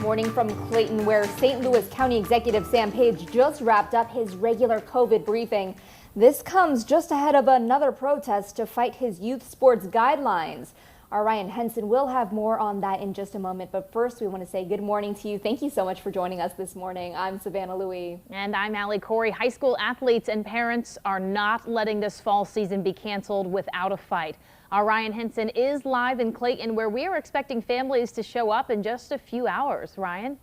Morning from Clayton, where St. Louis County Executive Sam Page just wrapped up his regular COVID briefing. This comes just ahead of another protest to fight his youth sports guidelines. Our Ryan Henson will have more on that in just a moment, but first we want to say good morning to you. Thank you so much for joining us this morning. I'm Savannah Louie. And I'm Allie Corey. High school athletes and parents are not letting this fall season be canceled without a fight. Our Ryan Henson is live in Clayton, where we are expecting families to show up in just a few hours. Ryan?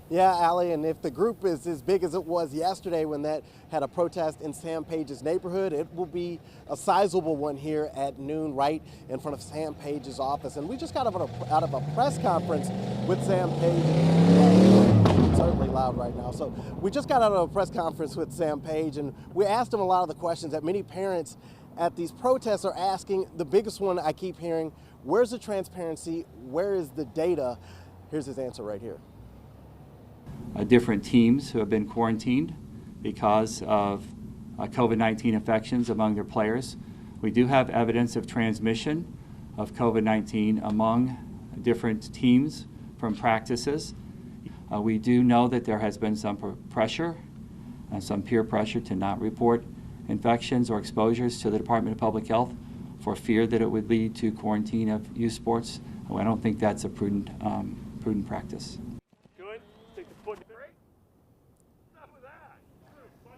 Yeah, Allie, and if the group is as big as it was yesterday when that had a protest in Sam Page's neighborhood, it will be a sizable one here at noon right in front of Sam Page's office. And we just got out of a press conference with Sam Page. It's certainly loud right now. So we just got out of a press conference with Sam Page, and we asked him a lot of the questions that many parents at these protests are asking. The biggest one I keep hearing, where's the transparency? Where is the data? Here's his answer right here. Different teams who have been quarantined because of COVID-19 infections among their players. We do have evidence of transmission of COVID-19 among different teams from practices. We do know that there has been some pressure, some peer pressure to not report infections or exposures to the Department of Public Health for fear that it would lead to quarantine of youth sports. I don't think that's a prudent practice.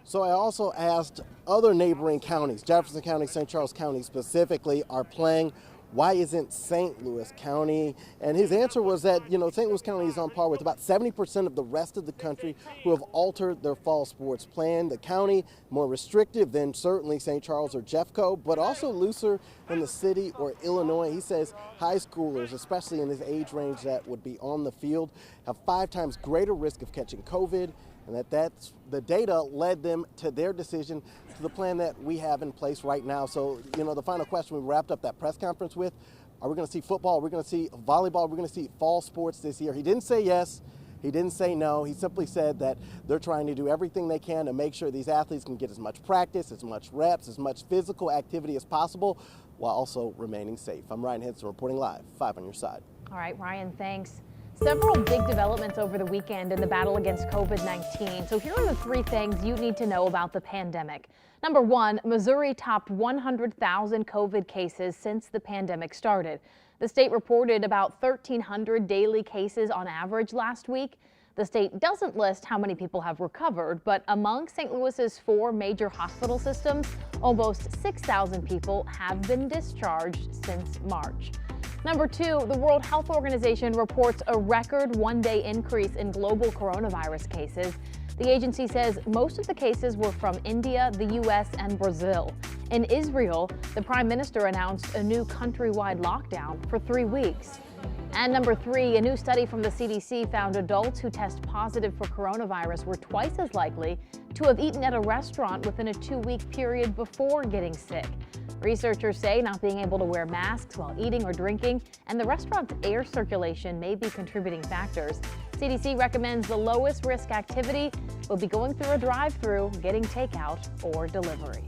So I also asked other neighboring counties, Jefferson County, St. Charles County specifically, are playing. Why isn't St. Louis County? And his answer was that, St. Louis County is on par with about 70% of the rest of the country who have altered their fall sports plan. The county more restrictive than certainly St. Charles or Jeffco, but also looser than the city or Illinois. He says high schoolers, especially in this age range that would be on the field, have 5 times greater risk of catching COVID, and that's the data led them to their decision to the plan that we have in place right now. So, the final question we wrapped up that press conference with, are we going to see football? Are we going to see volleyball? Are we going to see fall sports this year? He didn't say yes. He didn't say no. He simply said that they're trying to do everything they can to make sure these athletes can get as much practice, as much reps, as much physical activity as possible, while also remaining safe. I'm Ryan Henson reporting live, 5 on your side. All right, Ryan, thanks. Several big developments over the weekend in the battle against COVID-19. So here are the 3 things you need to know about the pandemic. Number 1, Missouri topped 100,000 COVID cases since the pandemic started. The state reported about 1,300 daily cases on average last week. The state doesn't list how many people have recovered, but among St. Louis's 4 major hospital systems, almost 6,000 people have been discharged since March. Number 2, the World Health Organization reports a record one-day increase in global coronavirus cases. The agency says most of the cases were from India, the U.S., and Brazil. In Israel, the Prime Minister announced a new countrywide lockdown for 3 weeks. And number 3, a new study from the CDC found adults who test positive for coronavirus were twice as likely to have eaten at a restaurant within a 2-week period before getting sick. Researchers say not being able to wear masks while eating or drinking and the restaurant's air circulation may be contributing factors. CDC recommends the lowest risk activity will be going through a drive-thru, getting takeout or delivery.